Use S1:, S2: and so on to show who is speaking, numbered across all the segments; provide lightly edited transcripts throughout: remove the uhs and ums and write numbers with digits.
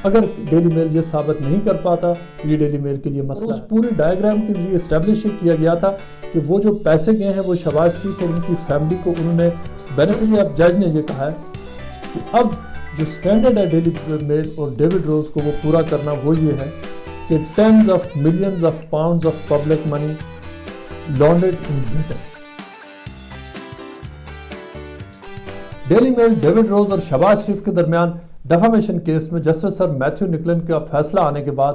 S1: اگر Daily Mail یہ ثابت نہیں کر پاتا تو یہ ڈیلی میل کے لیے مسئلہ ہے۔ اس پوری ڈائیگرام کے ذریعے اسٹیبلش کیا گیا تھا کہ وہ جو پیسے گئے ہیں وہ شہباز شریف اور ان کی فیملی کو انہوں نے بینیفٹ، اب جج نے یہ کہا ہے کہ اب جو سٹینڈرڈ ہے ڈیلی میل اور ڈیوڈ روز کو وہ پورا کرنا وہ یہ ہے کہ tens of millions of pounds of public money laundered in Britain. Daily Mail David Rose اور شہباز شریف کے درمیان ڈیفامیشن کیس میں جسٹس سر میتھیو نکلن کا فیصلہ آنے کے بعد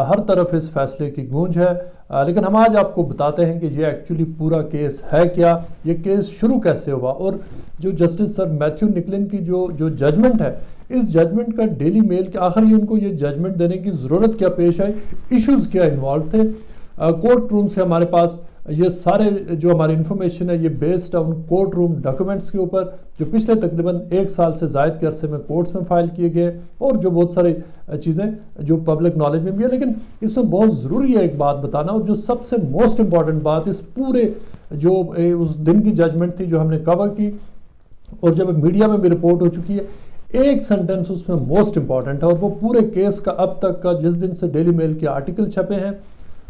S1: ہر طرف اس فیصلے کی گونج ہے، لیکن ہم آج آپ کو بتاتے ہیں کہ یہ ایکچولی پورا کیس ہے کیا، یہ کیس شروع کیسے ہوا، اور جو جسٹس سر میتھیو نکلن کی جو ججمنٹ ہے، اس ججمنٹ کا ڈیلی میل کے آخر ان کو یہ ججمنٹ دینے کی ضرورت کیا پیش آئی، ایشوز کیا انوالو تھے۔ کورٹ روم سے ہمارے پاس یہ سارے جو ہماری انفارمیشن ہے یہ بیسڈ ہے ان کورٹ روم ڈاکومنٹس کے اوپر جو پچھلے تقریباً 1 سال سے زائد کے عرصے میں کورٹس میں فائل کیے گئے، اور جو بہت ساری چیزیں جو پبلک نالج میں بھی ہے، لیکن اس میں بہت ضروری ہے ایک بات بتانا، اور جو سب سے موسٹ امپورٹنٹ بات اس پورے جو اس دن کی ججمنٹ تھی جو ہم نے کور کی اور جب میڈیا میں بھی رپورٹ ہو چکی ہے، ایک سینٹنس اس میں موسٹ امپورٹنٹ ہے، اور وہ پورے کیس کا اب تک کا جس دن سے ڈیلی میل کے آرٹیکل چھپے ہیں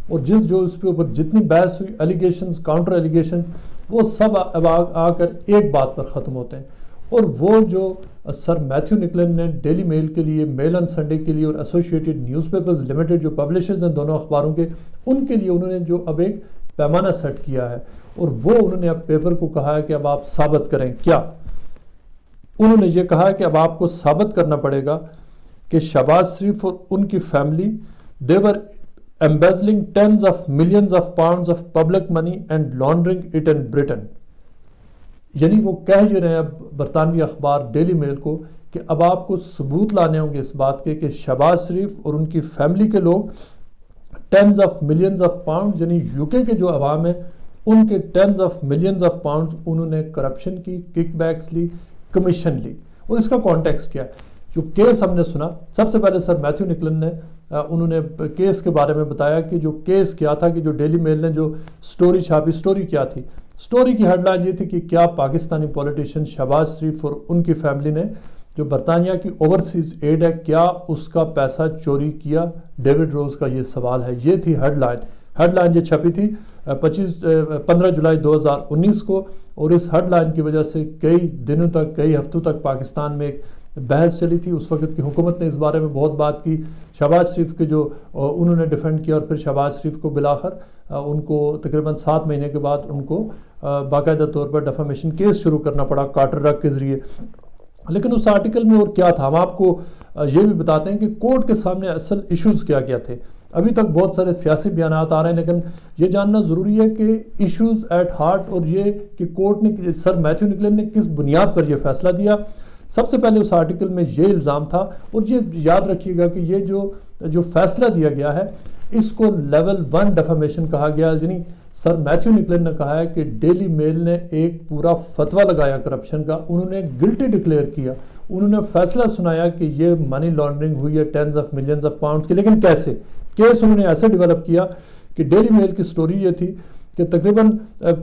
S1: اور جو اس کے اوپر جتنی بحث ہوئی، ایلیگیشنز کاؤنٹر ایلیگیشن، وہ سب آ کر ایک بات پر ختم ہوتے ہیں، اور وہ جو سر میتھیو نکلن نے ڈیلی میل کے لیے، میل آن سنڈے کے لیے اور ایسوسیٹڈ نیوز پیپرز لمیٹڈ جو پبلشرز ہیں دونوں اخباروں کے، ان کے لیے انہوں نے جو اب ایک پیمانہ سیٹ کیا ہے، اور وہ انہوں نے اب پیپر کو کہا ہے کہ اب آپ ثابت کریں کیا۔ انہوں نے یہ کہا ہے کہ اب آپ کو ثابت کرنا پڑے گا کہ شہباز شریف اور ان کی فیملی دیور embezzling tens of millions of pounds of public money and laundering it in Britain۔ یعنی وہ کہہ یہ رہے ہیں اب برطانوی اخبار ڈیلی میل کو کہ اب آپ کو ثبوت لانے ہوں گے اس بات کے کہ شہباز شریف اور ان کی فیملی کے لوگ tens of millions of pound, یعنی یو کے جو عوام ہیں ان کے tens of millions of pounds انہوں نے کرپشن کی، کک بیکس لی، کمیشن لی۔ اور اس کا کانٹیکسٹ کیا ہے؟ جو کیس ہم نے سنا، سب سے پہلے سر میتھیو نکلن نے انہوں نے کیس کے بارے میں بتایا کہ جو کیس کیا تھا، کہ جو ڈیلی میل نے جو سٹوری چھاپی، سٹوری کیا تھی؟ سٹوری کی ہیڈ لائن یہ تھی کہ کیا پاکستانی پولیٹیشین شہباز شریف اور ان کی فیملی نے جو برطانیہ کی اوورسیز ایڈ ہے کیا اس کا پیسہ چوری کیا؟ ڈیوڈ روز کا یہ سوال ہے، یہ تھی ہیڈ لائن۔ ہیڈ لائن یہ چھپی تھی 15 جولائی 2019 کو، اور اس ہیڈ لائن کی وجہ سے کئی دنوں تک، کئی ہفتوں تک پاکستان میں ایک بحث چلی تھی۔ اس وقت کی حکومت نے اس بارے میں بہت بات کی، شہباز شریف کے جو انہوں نے ڈیفینڈ کیا، اور پھر شہباز شریف کو بالآخر ان کو تقریباً 7 مہینے کے بعد ان کو باقاعدہ طور پر ڈیفامیشن کیس شروع کرنا پڑا کارٹر رگ کے ذریعے۔ لیکن اس آرٹیکل میں اور کیا تھا، ہم آپ کو یہ بھی بتاتے ہیں کہ کورٹ کے سامنے اصل ایشوز کیا کیا تھے۔ ابھی تک بہت سارے سیاسی بیانات آ رہے ہیں، لیکن یہ جاننا ضروری ہے کہ ایشوز ایٹ ہارٹ، اور یہ کہ کورٹ نے، سر میتھیو نکلن نے کس بنیاد پر یہ فیصلہ دیا۔ سب سے پہلے اس آرٹیکل میں یہ الزام تھا، اور یہ یاد رکھیے گا کہ یہ جو فیصلہ دیا گیا ہے اس کو لیول 1 ڈیفامیشن کہا گیا، یعنی سر میتھیو نکلن نے کہا ہے کہ ڈیلی میل نے ایک پورا فتویٰ لگایا کرپشن کا، انہوں نے گلٹی ڈکلیئر کیا، انہوں نے فیصلہ سنایا کہ یہ منی لانڈرنگ ہوئی ہے tens of millions of pounds کی۔ لیکن کیسے؟ کیس انہوں نے ایسے ڈیولپ کیا کہ ڈیلی میل کی سٹوری یہ تھی کہ تقریباً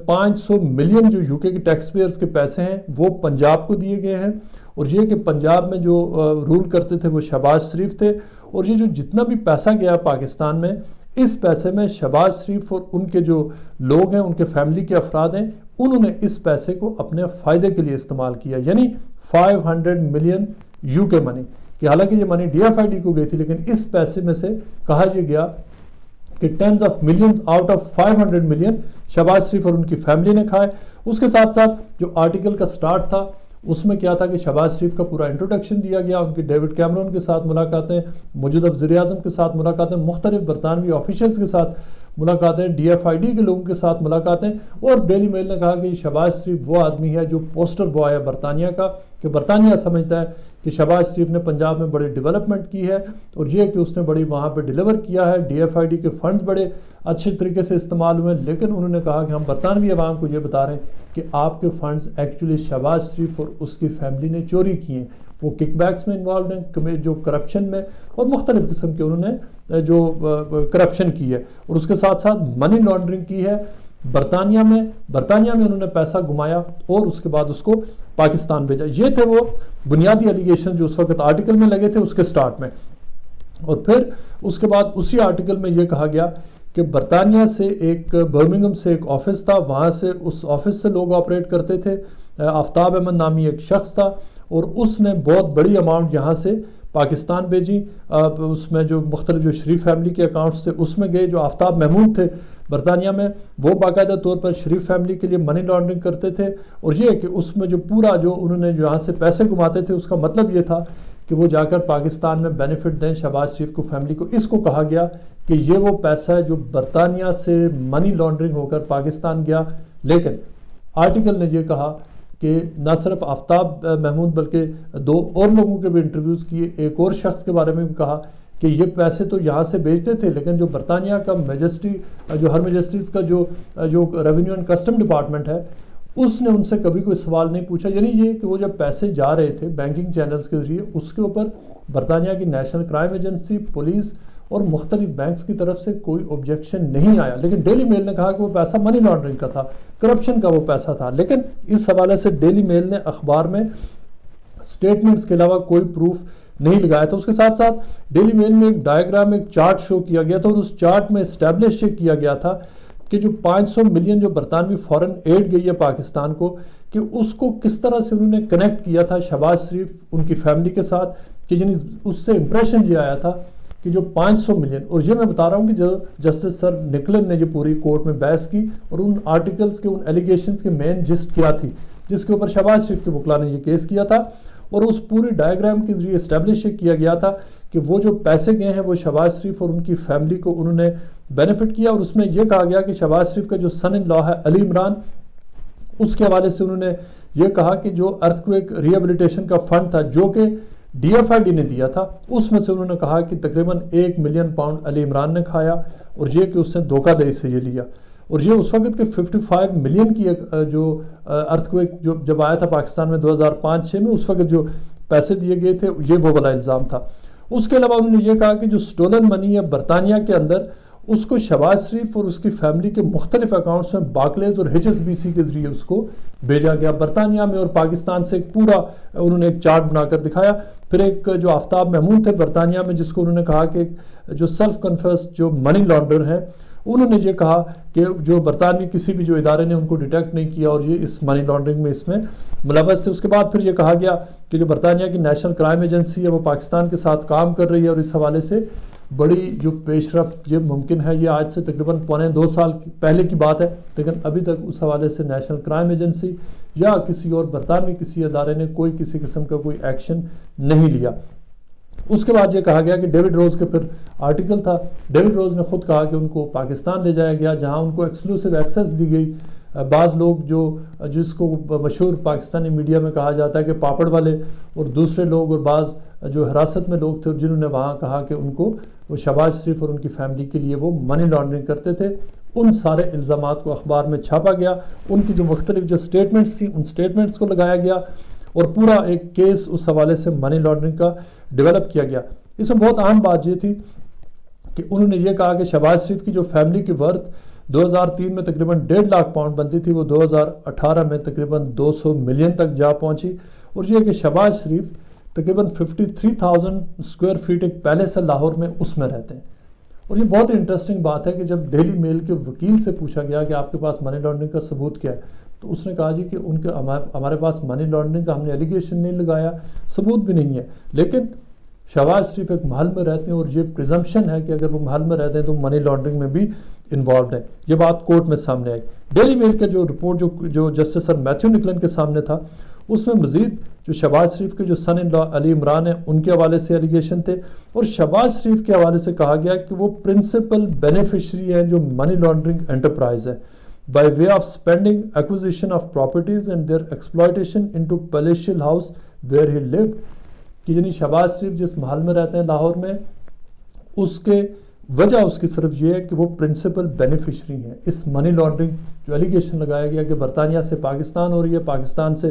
S1: 500 ملین جو یو کے ٹیکس پیئرز کے پیسے ہیں وہ پنجاب کو دیے گئے ہیں، اور یہ کہ پنجاب میں جو رول کرتے تھے وہ شہباز شریف تھے، اور یہ جو جتنا بھی پیسہ گیا پاکستان میں، اس پیسے میں شہباز شریف اور ان کے جو لوگ ہیں، ان کے فیملی کے افراد ہیں، انہوں نے اس پیسے کو اپنے فائدے کے لیے استعمال کیا، یعنی 500 ملین یو کے منی، کہ حالانکہ یہ منی ڈی ایف آئی ڈی کو گئی تھی، لیکن اس پیسے میں سے کہا یہ گیا کہ tens of millions out of 500 million Shehbaz Sharif اور ان کی فیملی نے کھائے۔ اس کے ساتھ ساتھ جو آرٹیکل کا سٹارٹ تھا اس میں کیا تھا کہ شہباز شریف کا پورا انٹروڈکشن دیا گیا، ان کی ڈیوڈ کیمرون کے ساتھ ملاقاتیں، موجودہ وزیر اعظم کے ساتھ ملاقاتیں، مختلف برطانوی آفیشلز کے ساتھ ملاقاتیں، ڈی ایف آئی ڈی کے لوگوں کے ساتھ ملاقاتیں، اور ڈیلی میل نے کہا کہ شہباز شریف وہ آدمی ہے جو پوسٹر بوائے ہے برطانیہ کا، کہ برطانیہ سمجھتا ہے کہ شہباز شریف نے پنجاب میں بڑی ڈیولپمنٹ کی ہے، اور یہ کہ اس نے بڑی وہاں پہ ڈیلیور کیا ہے، ڈی ایف آئی ڈی کے فنڈز بڑے اچھے طریقے سے استعمال ہوئے، لیکن انہوں نے کہا کہ ہم برطانوی عوام کو یہ بتا رہے ہیں کہ آپ کے فنڈز ایکچولی شہباز شریف اور اس کی فیملی نے چوری کیے ہیں، وہ کک بیکس میں انوالوڈ ہیں، جو کرپشن میں، اور مختلف قسم کے انہوں نے جو کرپشن کی ہے، اور اس کے ساتھ ساتھ منی لانڈرنگ کی ہے برطانیہ میں انہوں نے پیسہ گمایا اور اس کے بعد اس کو پاکستان بھیجا۔ یہ تھے وہ بنیادی ایلیگیشن جو اس وقت آرٹیکل میں لگے تھے اس کے سٹارٹ میں۔ اور پھر اس کے بعد اسی آرٹیکل میں یہ کہا گیا کہ برطانیہ سے برمنگھم سے ایک آفس تھا، وہاں سے اس آفس سے لوگ آپریٹ کرتے تھے، آفتاب احمد نامی ایک شخص تھا، اور اس نے بہت بڑی اماؤنٹ یہاں سے پاکستان بھیجی، اس میں جو مختلف جو شریف فیملی کے اکاؤنٹس تھے اس میں گئے، جو آفتاب محمود تھے برطانیہ میں وہ باقاعدہ طور پر شریف فیملی کے لیے منی لانڈرنگ کرتے تھے، اور یہ کہ اس میں جو پورا جو انہوں نے یہاں سے پیسے کماتے تھے اس کا مطلب یہ تھا کہ وہ جا کر پاکستان میں بینیفٹ دیں شہباز شریف کو، فیملی کو۔ اس کو کہا گیا کہ یہ وہ پیسہ ہے جو برطانیہ سے منی لانڈرنگ ہو کر پاکستان گیا۔ لیکن آرٹیکل نے یہ کہا کہ نہ صرف آفتاب محمود بلکہ 2 اور لوگوں کے بھی انٹرویوز کیے، ایک اور شخص کے بارے میں بھی کہا کہ یہ پیسے تو یہاں سے بھیجتے تھے، لیکن جو برطانیہ کا جو ہر میجسٹریز کا جو ریونیو اینڈ کسٹم ڈپارٹمنٹ ہے اس نے ان سے کبھی کوئی سوال نہیں پوچھا، یعنی یہ کہ وہ جب پیسے جا رہے تھے بینکنگ چینلز کے ذریعے اس کے اوپر برطانیہ کی نیشنل کرائم ایجنسی، پولیس اور مختلف بینکس کی طرف سے کوئی آبجیکشن نہیں آیا۔ لیکن ڈیلی میل نے کہا کہ وہ پیسہ منی لانڈرنگ کا تھا، کرپشن کا وہ پیسہ تھا، لیکن اس حوالے سے ڈیلی میل نے اخبار میں سٹیٹمنٹس کے علاوہ کوئی پروف نہیں لگایا تھا۔ اس کے ساتھ ساتھ ڈیلی میل میں ایک ڈائیگرام، ایک چارٹ شو کیا گیا تھا، اور اس چارٹ میں اسٹیبلش کیا گیا تھا کہ جو 500 ملین جو برطانوی فورن ایڈ گئی ہے پاکستان کو، کہ اس کو کس طرح سے انہوں نے کنیکٹ کیا تھا شہباز شریف ان کی فیملی کے ساتھ، کہ یعنی اس سے امپریشن یہ آیا تھا کہ جو 500 ملین، اور یہ میں بتا رہا ہوں کہ جو جسٹس سر نکلن نے یہ پوری کورٹ میں بحث کی اور ان آرٹیکلز کے، ان ایلیگیشنز کے مین جسٹ کیا تھی جس کے اوپر شہباز شریف کے وکلا نے یہ کیس کیا تھا، اور اس پوری ڈائیگرام کے ذریعے اسٹیبلش کیا گیا تھا کہ وہ جو پیسے گئے ہیں وہ شہباز شریف اور ان کی فیملی کو انہوں نے بینیفٹ کیا، اور اس میں یہ کہا گیا کہ شہباز شریف کا جو سن ان لا ہے علی عمران، اس کے حوالے سے انہوں نے یہ کہا کہ جو ارتھکویک ریہیبلیٹیشن کا فنڈ تھا جو کہ ڈی ایف آئی ڈی نے دیا تھا، اس میں سے انہوں نے کہا کہ تقریباً 1 ملین پاؤنڈ علی عمران نے کھایا، اور یہ کہ اس نے دھوکہ دہی سے یہ لیا، اور یہ اس وقت کے 55 ملین کی جو ارتھکویک جب آیا تھا پاکستان میں 2005-06 میں، اس وقت جو پیسے دیے گئے تھے یہ وہ والا الزام تھا۔ اس کے علاوہ انہوں نے یہ کہا کہ جو سٹولن منی ہے برطانیہ کے اندر، اس کو شہباز شریف اور اس کی فیملی کے مختلف اکاؤنٹس میں باکلیز اور ایچ ایس بی سی کے ذریعے اس کو بھیجا گیا برطانیہ میں، اور پاکستان سے ایک پورا انہوں نے ایک چارٹ بنا کر دکھایا۔ پھر ایک جو آفتاب محمود تھے برطانیہ میں، جس کو انہوں نے کہا کہ جو سیلف کنفیس جو منی لانڈر ہیں، انہوں نے یہ کہا کہ جو برطانوی کسی بھی جو ادارے نے ان کو ڈیٹیکٹ نہیں کیا اور یہ اس منی لانڈرنگ میں اس میں ملوث تھے۔ اس کے بعد پھر یہ کہا گیا کہ جو برطانیہ کی نیشنل کرائم ایجنسی ہے وہ پاکستان کے ساتھ کام کر رہی ہے، اور اس حوالے سے بڑی جو پیش رفت یہ ممکن ہے، یہ آج سے تقریباً 1.25 سال پہلے کی بات ہے، لیکن ابھی تک اس حوالے سے نیشنل کرائم ایجنسی یا کسی اور برطانوی کسی ادارے نے کوئی کسی قسم کا کوئی ایکشن نہیں لیا۔ اس کے بعد یہ کہا گیا کہ ڈیوڈ روز کا پھر آرٹیکل تھا، ڈیوڈ روز نے خود کہا کہ ان کو پاکستان لے جایا گیا جہاں ان کو ایکسکلوسیو ایکسیس دی گئی۔ بعض لوگ جس کو مشہور پاکستانی میڈیا میں کہا جاتا ہے کہ پاپڑ والے، اور دوسرے لوگ اور بعض جو حراست میں لوگ تھے جنہوں نے وہاں کہا کہ ان کو وہ شہباز شریف اور ان کی فیملی کے لیے وہ منی لانڈرنگ کرتے تھے، ان سارے الزامات کو اخبار میں چھاپا گیا، ان کی جو مختلف جو سٹیٹمنٹس تھیں ان سٹیٹمنٹس کو لگایا گیا، اور پورا ایک کیس اس حوالے سے منی لانڈرنگ کا ڈیولپ کیا گیا۔ اس میں بہت اہم بات یہ تھی کہ انہوں نے یہ کہا کہ شہباز شریف کی جو فیملی کی ورتھ 2003 میں تقریباً 1.5 لاکھ پاؤنڈ بنتی تھی، وہ 2018 میں تقریباً 200 ملین تک جا پہنچی، اور یہ کہ شہباز شریف تقریباً 53,000 اسکوائر فیٹ ایک پیلیس ہے لاہور میں، اس میں رہتے ہیں۔ اور یہ بہت انٹرسٹنگ بات ہے کہ جب ڈیلی میل کے وکیل سے پوچھا گیا کہ آپ کے پاس منی لانڈرنگ کا ثبوت کیا ہے، تو اس نے کہا جی کہ ان کے ہمارے پاس منی لانڈرنگ کا ہم نے ایلیگیشن نہیں لگایا، ثبوت بھی نہیں ہے، لیکن شہباز شریف ایک محل میں رہتے ہیں اور یہ پریزمپشن ہے کہ اگر وہ محل میں رہتے ہیں تو منی لانڈرنگ میں بھی انوالوڈ ہے۔ یہ بات کورٹ میں سامنے آئی۔ ڈیلی میل کا جو رپورٹ جو جسٹس سر میتھیو نکلن کے سامنے تھا، اس میں مزید جو شہباز شریف کے جو سن ان لا علی عمران ہیں ان کے حوالے سے ایلیگیشن تھے، اور شہباز شریف کے حوالے سے کہا گیا کہ وہ پرنسپل بینیفیشری ہیں جو منی لانڈرنگ انٹرپرائز ہے by way of spending acquisition of properties and their exploitation into palatial house where he lived, کہ یعنی شہباز شریف جس محل میں رہتے ہیں لاہور میں، اس کے وجہ اس کی صرف یہ ہے کہ وہ پرنسپل بینیفیشری ہیں اس منی لانڈرنگ جو ایلیگیشن لگایا گیا کہ برطانیہ سے پاکستان ہو رہی ہے، پاکستان سے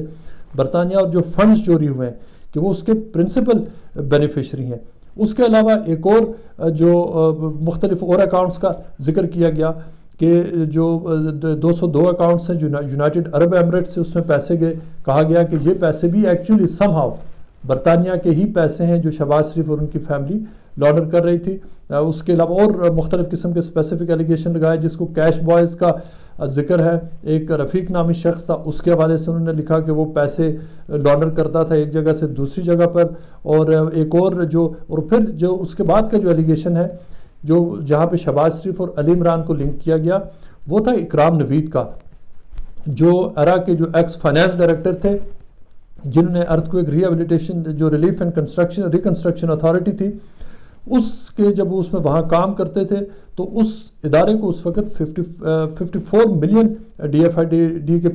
S1: برطانیہ، اور جو فنڈز چوری ہوئے ہیں کہ وہ اس کے پرنسپل بینیفیشری ہیں۔ اس کے علاوہ ایک اور جو مختلف اور اکاؤنٹس کا ذکر کیا گیا کہ جو 202 اکاؤنٹس ہیں جو یونائٹڈ عرب ایمریٹ سے اس میں پیسے گئے، کہا گیا کہ یہ پیسے بھی ایکچولی سم ہاؤ برطانیہ کے ہی پیسے ہیں جو شہباز شریف اور ان کی فیملی لانڈر کر رہی تھی۔ اس کے علاوہ اور مختلف قسم کے اسپیسیفک ایلیگیشن لگائے، جس کو کیش بوائز کا ذکر ہے، ایک رفیق نامی شخص تھا، اس کے حوالے سے انہوں نے لکھا کہ وہ پیسے لانڈر کرتا تھا ایک جگہ سے دوسری جگہ پر، اور ایک اور پھر جو اس کے بعد کا جو ایلیگیشن ہے جو جہاں پہ شہباز شریف اور علی عمران کو لنک کیا گیا، وہ تھا اکرام نوید کا، جو ایرا کے جو ایکس فائنانس ڈائریکٹر تھے، جنہوں نے ارتھ کوئک ری ہیبلیٹیشن جو ریلیف اینڈ ریکنسٹرکشن اتھارٹی تھی، اس کے جب اس میں وہاں کام کرتے تھے تو اس ادارے کو اس وقت 54 million D F I D کے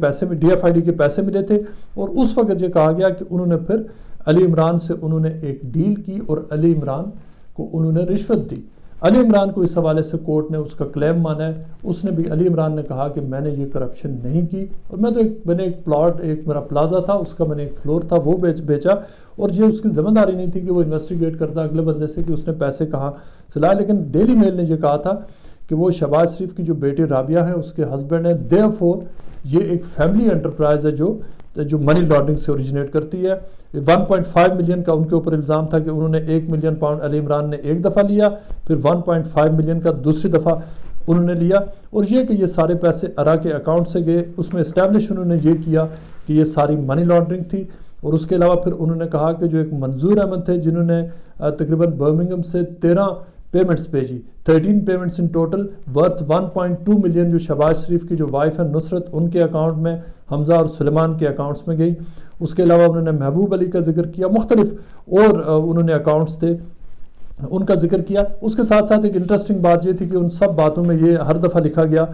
S1: پیسے ملے تھے، اور اس وقت یہ کہا گیا کہ انہوں نے پھر علی عمران سے انہوں نے ایک ڈیل کی اور علی عمران کو انہوں نے رشوت دی۔ علی عمران کو اس حوالے سے کورٹ نے اس کا کلیم مانا ہے، اس نے بھی علی عمران نے کہا کہ میں نے یہ کرپشن نہیں کی، اور میں نے ایک پلاٹ، ایک میرا پلازا تھا، اس کا میں نے ایک فلور تھا وہ بیچا، اور یہ اس کی ذمہ داری نہیں تھی کہ وہ انویسٹیگیٹ کرتا اگلے بندے سے کہ اس نے پیسے کہاں سے لائے۔ لیکن ڈیلی میل نے یہ کہا تھا کہ وہ شہباز شریف کی جو بیٹی رابعہ ہے اس کے ہسبینڈ ہیں، دیئرفور یہ ایک فیملی انٹرپرائز ہے جو منی لانڈرنگ سے اوریجنیٹ کرتی ہے۔ 1.5 ملین کا ان کے اوپر الزام تھا کہ انہوں نے 1 ملین پاؤنڈ علی عمران نے ایک دفعہ لیا، پھر 1.5 ملین کا دوسری دفعہ انہوں نے لیا، اور یہ کہ یہ سارے پیسے ارا کے اکاؤنٹ سے گئے۔ اس میں اسٹیبلش انہوں نے یہ کیا کہ یہ ساری منی لانڈرنگ تھی، اور اس کے علاوہ پھر انہوں نے کہا کہ جو ایک منظور احمد تھے جنہوں نے تقریباً برمنگھم سے 13 پیمنٹس بھیجی، 13 پیمنٹس ان ٹوٹل ورتھ 1.2 ملین، جو شہباز شریف کی جو وائف ہے نصرت، ان کے اکاؤنٹ میں، حمزہ اور سلیمان کے اکاؤنٹس میں گئی۔ اس کے علاوہ انہوں نے محبوب علی کا ذکر کیا، مختلف اور انہوں نے اکاؤنٹس تھے ان کا ذکر کیا۔ اس کے ساتھ ساتھ ایک انٹرسٹنگ بات یہ تھی کہ ان سب باتوں میں یہ ہر دفعہ لکھا گیا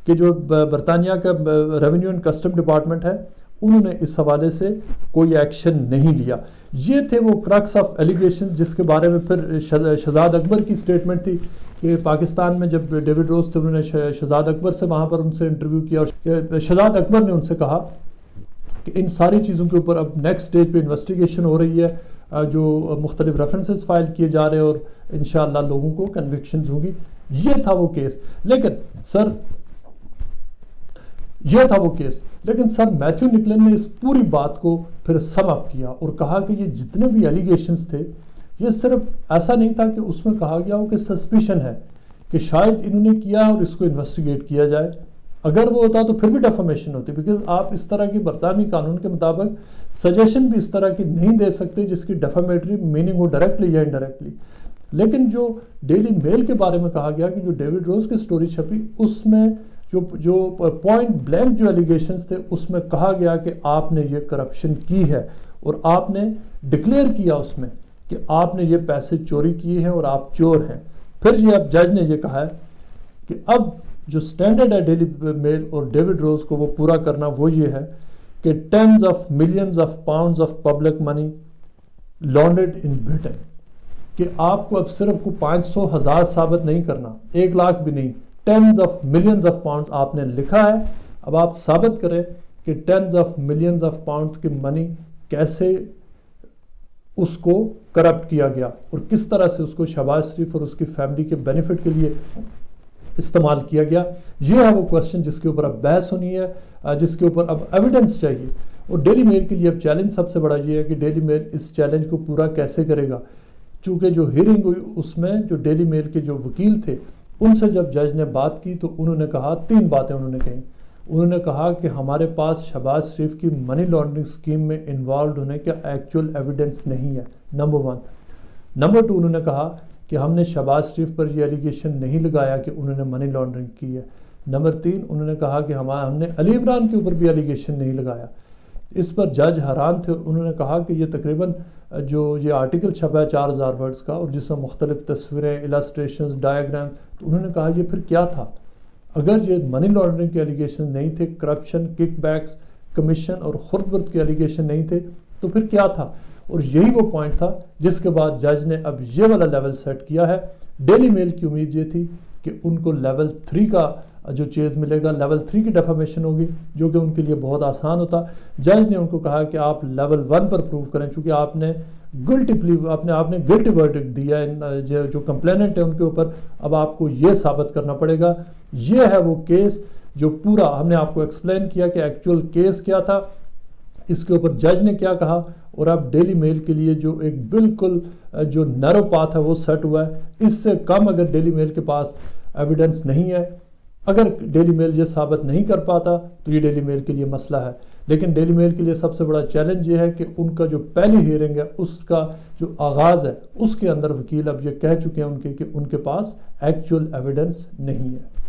S1: کہ جو برطانیہ کا ریونیو اینڈ کسٹم ڈپارٹمنٹ ہے، انہوں نے اس حوالے سے کوئی ایکشن نہیں لیا۔ یہ تھے وہ کرکس آف ایلیگیشن، جس کے بارے میں پھر شہزاد اکبر کی سٹیٹمنٹ تھی کہ پاکستان میں جب ڈیوڈ روز تھے، انہوں نے شہزاد اکبر سے وہاں پر ان سے انٹرویو کیا، اور شہزاد اکبر نے ان سے کہا کہ ان ساری چیزوں کے اوپر اب نیکسٹ سٹیج پہ انویسٹیگیشن ہو رہی ہے، جو مختلف ریفرنسز فائل کیے جا رہے ہیں، اور انشاءاللہ لوگوں کو کنوکشنز ہوں گی۔ یہ تھا وہ کیس، لیکن سر میتھیو نکلن نے اس پوری بات کو پھر سم اپ کیا اور کہا کہ یہ جتنے بھی ایلیگیشنز تھے، یہ صرف ایسا نہیں تھا کہ اس میں کہا گیا ہو کہ سسپیشن ہے کہ شاید انہوں نے کیا اور اس کو انویسٹیگیٹ کیا جائے۔ اگر وہ ہوتا تو پھر بھی ڈیفامیشن ہوتی، بیکاز آپ اس طرح کی برطانوی قانون کے مطابق سجیشن بھی اس طرح کی نہیں دے سکتے جس کی ڈیفامیٹری میننگ ہو ڈائریکٹلی یا انڈائریکٹلی۔ لیکن جو ڈیلی میل کے بارے میں کہا گیا کہ جو ڈیوڈ روز کی سٹوری چھپی، اس میں جو پوائنٹ بلینک جو ایلیگیشنز تھے، اس میں کہا گیا کہ آپ نے یہ کرپشن کی ہے، اور آپ نے ڈکلیئر کیا اس میں کہ آپ نے یہ پیسے چوری کیے ہیں اور آپ چور ہیں۔ پھر یہ اب جج نے یہ کہا ہے کہ اب جو سٹینڈرڈ ہے ڈیلی میل اور ڈیوڈ روز کو وہ پورا کرنا، وہ یہ ہے کہ tens of millions of pounds of public money laundered in Britain, کہ آپ کو اب صرف کو 500 ہزار ثابت نہیں کرنا، 1 لاکھ بھی نہیں، tens of millions of pounds آپ نے لکھا ہے، اب آپ ثابت کریں کہ tens of millions of pounds کی منی کیسے اس کو کرپٹ کیا گیا اور کس طرح سے اس کو شہباز شریف اور اس کی فیملی کے بینیفٹ کے لیے استعمال کیا گیا۔ یہ ہے وہ کوشچن جس کے اوپر اب بحث ہونی ہے، جس کے اوپر اب ایویڈنس چاہیے، اور ڈیلی میل کے لیے اب چیلنج سب سے بڑا یہ ہے کہ ڈیلی میل اس چیلنج کو پورا کیسے کرے گا، چونکہ جو ہیئرنگ ہوئی اس میں جو ڈیلی میل کے جو وکیل تھے، ان سے جب جج نے بات کی تو انہوں نے کہا 3 باتیں انہوں نے کہیں۔ انہوں نے کہا کہ ہمارے پاس شہباز شریف کی منی لانڈرنگ اسکیم میں انوالوڈ ہونے کا ایکچوئل ایویڈنس نہیں ہے، نمبر 1۔ نمبر 2 انہوں نے کہا کہ ہم نے شہباز شریف پر یہ ایلیگیشن نہیں لگایا کہ انہوں نے منی لانڈرنگ کی ہے۔ نمبر 3 انہوں نے کہا کہ ہم نے علی عمران کے اوپر بھی ایلیگیشن نہیں لگایا۔ اس پر جج حیران تھے، انہوں نے کہا کہ یہ تقریباً جو یہ آرٹیکل چھپا ہے 4000 ورڈز کا، اور جس میں مختلف تصویریں، السٹریشنز، ڈائیگرام، تو انہوں نے کہا یہ پھر کیا تھا؟ اگر یہ منی لانڈرنگ کے ایلیگیشن نہیں تھے، کرپشن، کک بیکس، کمیشن اور خرد برد کے ایلیگیشن نہیں تھے، تو پھر کیا تھا؟ اور یہی وہ پوائنٹ تھا جس کے بعد جج نے اب یہ والا لیول سیٹ کیا ہے۔ ڈیلی میل کی امید یہ تھی کہ ان کو لیول 3 کا جو چیز ملے گا، لیول 3 کی ڈیفامیشن ہوگی، جو کہ ان کے لیے بہت آسان ہوتا۔ جج نے ان کو کہا کہ آپ لیول 1 پر پروو کریں، چونکہ آپ نے گلٹی ورڈکٹ دیا ہے جو کمپلیننٹ ہے ان کے اوپر، اب آپ کو یہ ثابت کرنا پڑے گا۔ یہ ہے وہ کیس جو پورا ہم نے آپ کو ایکسپلین کیا کہ ایکچوئل کیس کیا تھا، اس کے اوپر جج نے کیا کہا، اور اب ڈیلی میل کے لیے جو ایک بالکل جو نیرو پاتھ ہے وہ سیٹ ہوا ہے. اس سے کم اگر ڈیلی میل کے پاس ایویڈنس نہیں ہے، اگر ڈیلی میل یہ ثابت نہیں کر پاتا تو یہ ڈیلی میل کے لیے مسئلہ ہے. لیکن ڈیلی میل کے لیے سب سے بڑا چیلنج یہ ہے کہ ان کا جو پہلی ہیئرنگ ہے اس کا جو آغاز ہے اس کے اندر وکیل اب یہ کہہ چکے ہیں کہ ان کے پاس ایکچوئل ایویڈنس نہیں ہے.